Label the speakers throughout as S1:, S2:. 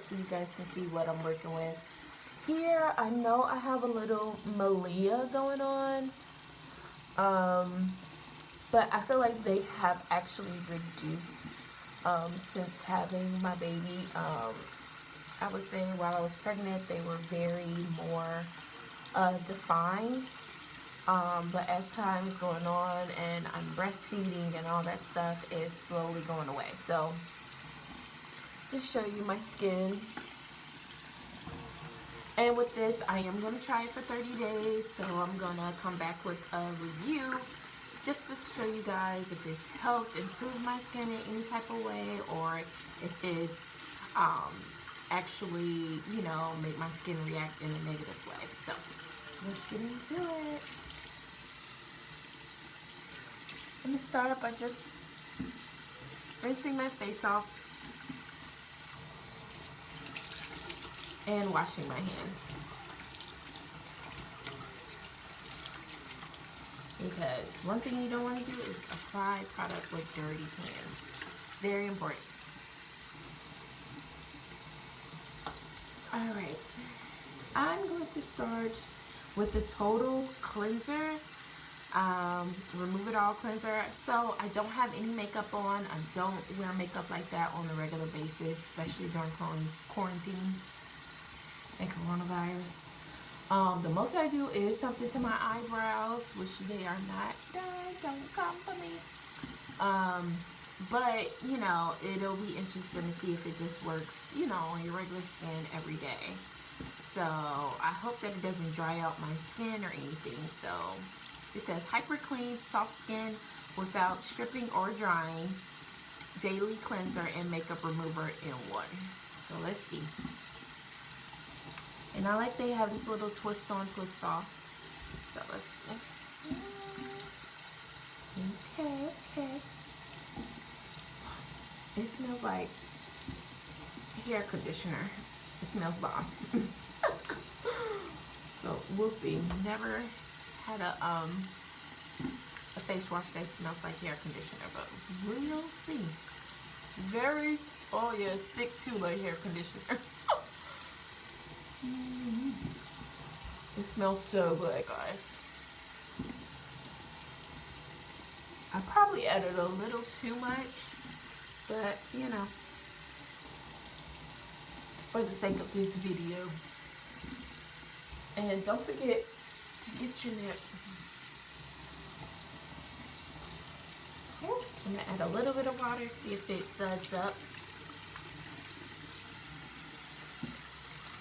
S1: so you guys can see what I'm working with. Here, I know I have a little Malia going on. But I feel like they have actually reduced since having my baby. I would say while I was pregnant, they were very more defined. But as time is going on and I'm breastfeeding and all that stuff, is slowly going away. So just show you my skin. And with this, I am going to try it for 30 days. So I'm going to come back with a review just to show you guys if it's helped improve my skin in any type of way, or if it's actually, you know, make my skin react in a negative way. So let's get into it. I'm going to start by just rinsing my face off and washing my hands. Because one thing you don't want to do is apply product with dirty hands. Very important. Alright. I'm going to start with the Total Cleanser. Remove It All cleanser. So I don't have any makeup on. I don't wear makeup like that on a regular basis, especially during quarantine and coronavirus. The most I do is something to my eyebrows, which they are not done. Don't come for me. But you know, it'll be interesting to see if it just works, you know, on your regular skin every day. So I hope that it doesn't dry out my skin or anything. So it says hyper clean, soft skin without stripping or drying, daily cleanser and makeup remover in one. So let's see. And I like they have this little twist on, twist off. So let's see. Okay. It smells like hair conditioner. It smells bomb. So we'll see. Never had a face wash that smells like hair conditioner, but we'll see. Very, oh yeah, stick to like hair conditioner. It smells so good, guys. I probably added a little too much, but you know, for the sake of this video. And don't forget to get your neck. I'm gonna add a little bit of water, see if it suds up.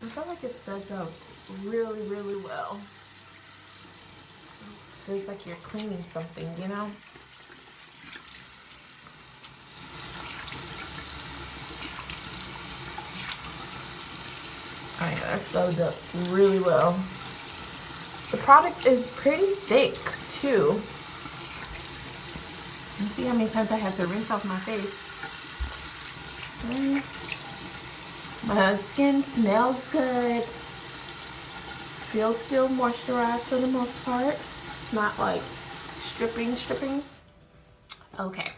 S1: I feel like it suds up really, really well. It feels like you're cleaning something, you know? Oh yeah, that suds up really well. The product is pretty thick too. You see how many times I have to rinse off my face. My skin smells good. Feels still moisturized for the most part. It's not like stripping. Okay.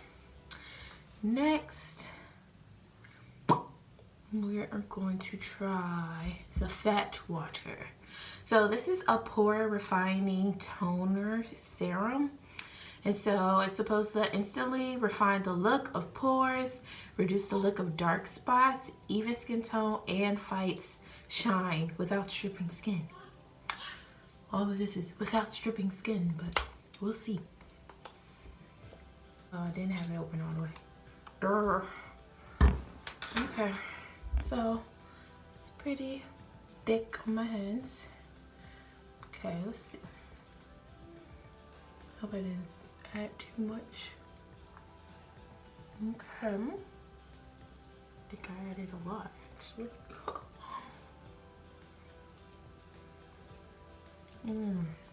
S1: Next, we are going to try the Fat Water. So this is a pore-refining toner serum. And so it's supposed to instantly refine the look of pores, reduce the look of dark spots, even skin tone, and fights shine without stripping skin. All of this is without stripping skin, but we'll see. Oh, I didn't have it open all the way. Durr. Okay, so it's pretty thick on my hands. Okay, let's see. Hope I didn't add too much. Okay. I think I added a lot, actually.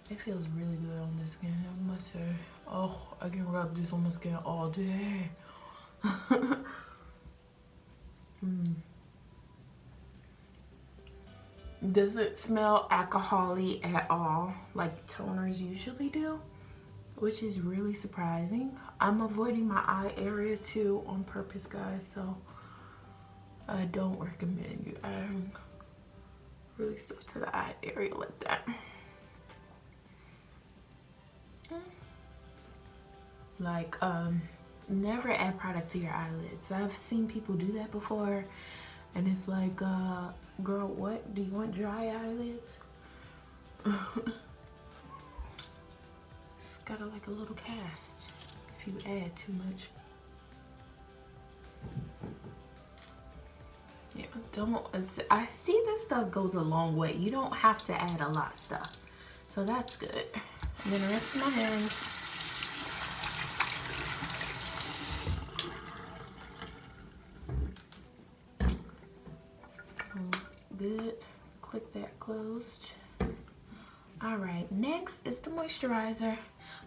S1: It feels really good on the skin, I must say. Oh, I can rub this on my skin all day. Doesn't smell alcohol-y at all, like toners usually do, which is really surprising. I'm avoiding my eye area too on purpose, guys, so I don't recommend you adding really stuff to the eye area like that. Like, never add product to your eyelids. I've seen people do that before, and it's like, girl, what? Do you want dry eyelids? It's got like a little cast if you add too much. Yeah, don't. I see this stuff goes a long way. You don't have to add a lot of stuff, so that's good. I'm gonna rinse my hands. Good. Click that closed. All right, next is the moisturizer.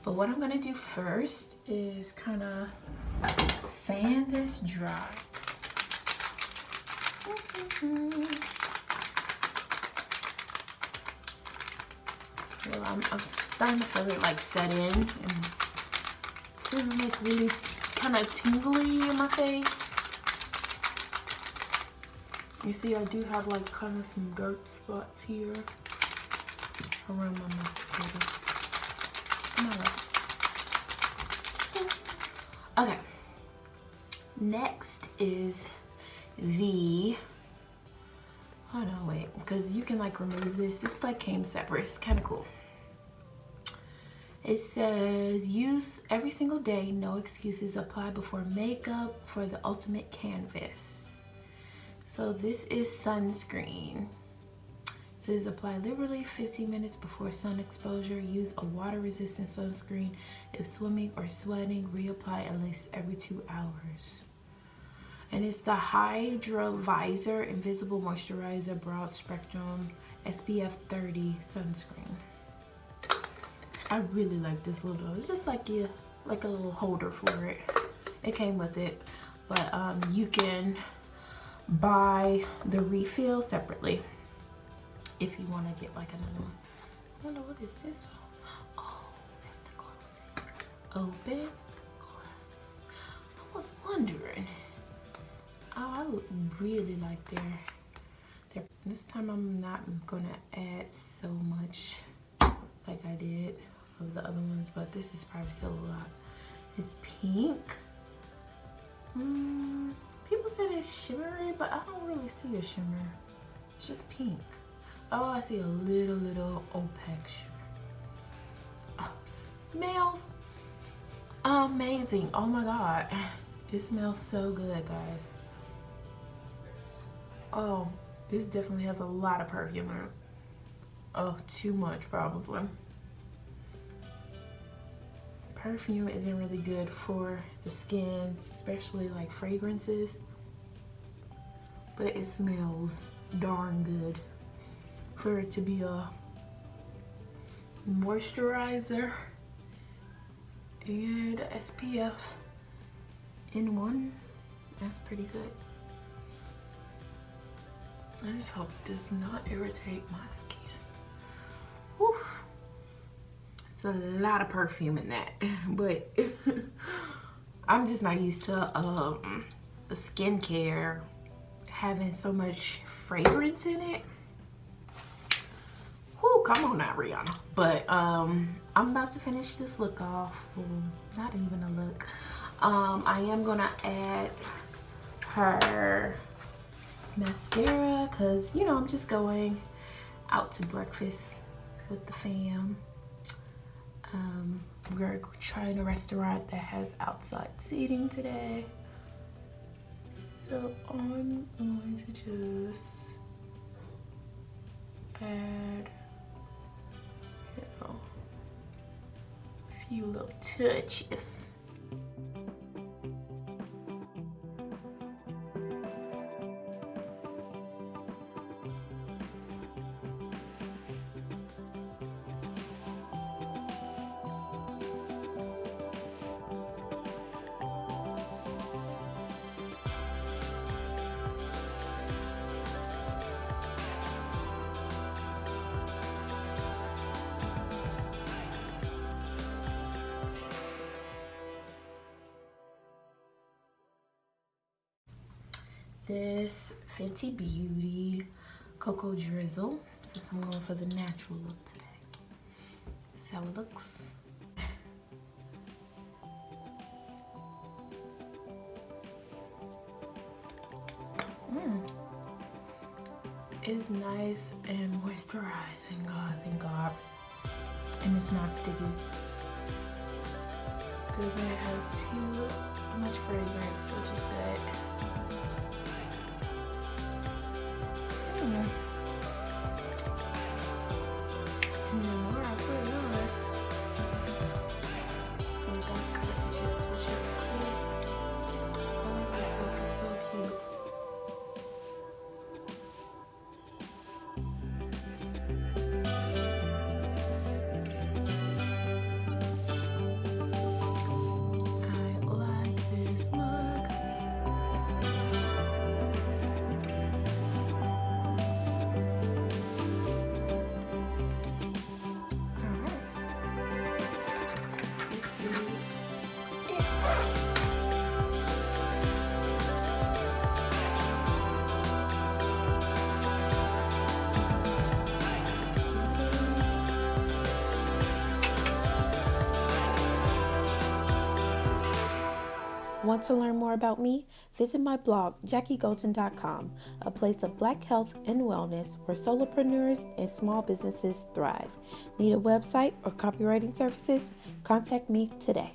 S1: But what I'm gonna do first is kind of fan this dry. Well, I'm starting to feel it like set in, and it's feeling like really kind of tingly in my face. You see, I do have like kind of some dark spots here around my mouth. Okay. Next is the, oh no, wait, because you can like remove this. This like came separate. It's kind of cool. It says use every single day, no excuses, apply before makeup for the ultimate canvas. So this is sunscreen. It says apply liberally 15 minutes before sun exposure. Use a water resistant sunscreen. If swimming or sweating, reapply at least every 2 hours. And it's the HYDRA VIZOR Invisible Moisturizer Broad Spectrum SPF 30 sunscreen. I really like this little, it's just like a little holder for it. It came with it, but you can buy the refill separately if you want to get like another one. I don't know, what is this one? Oh, that's the closing. Open, close. I was wondering. Oh, I really like their this time I'm not gonna add so much like I did of the other ones, but this is probably still a lot. It's pink. People said it's shimmery, but I don't really see a shimmer. It's just pink. Oh, I see a little opaque shimmer. Oh, smells amazing. Oh my God. It smells so good, guys. Oh, this definitely has a lot of perfume in it. Oh, too much probably. Perfume isn't really good for the skin, especially like fragrances, but it smells darn good for it to be a moisturizer and SPF in one. That's pretty good. I just hope it does not irritate my skin. Whew. It's a lot of perfume in that, but I'm just not used to skincare having so much fragrance in it. Whew, come on now, Rihanna. But I'm about to finish this look off. Well, not even a look. I am gonna add her mascara because, you know, I'm just going out to breakfast with the fam. We're trying a restaurant that has outside seating today, so I'm going to just add, you know, a few little touches. this Fenty Beauty Cocoa Drizzle, since I'm going for the natural look today. That's how it looks. It's nice and moisturizing, thank God. And it's not sticky. Doesn't have too much fragrance, which is good. And the more I put it on, it don't cut edges, which is cool. I like this look, it's so cute. Want to learn more about me? Visit my blog, JackieGolden.com, a place of Black health and wellness where solopreneurs and small businesses thrive. Need a website or copywriting services? Contact me today.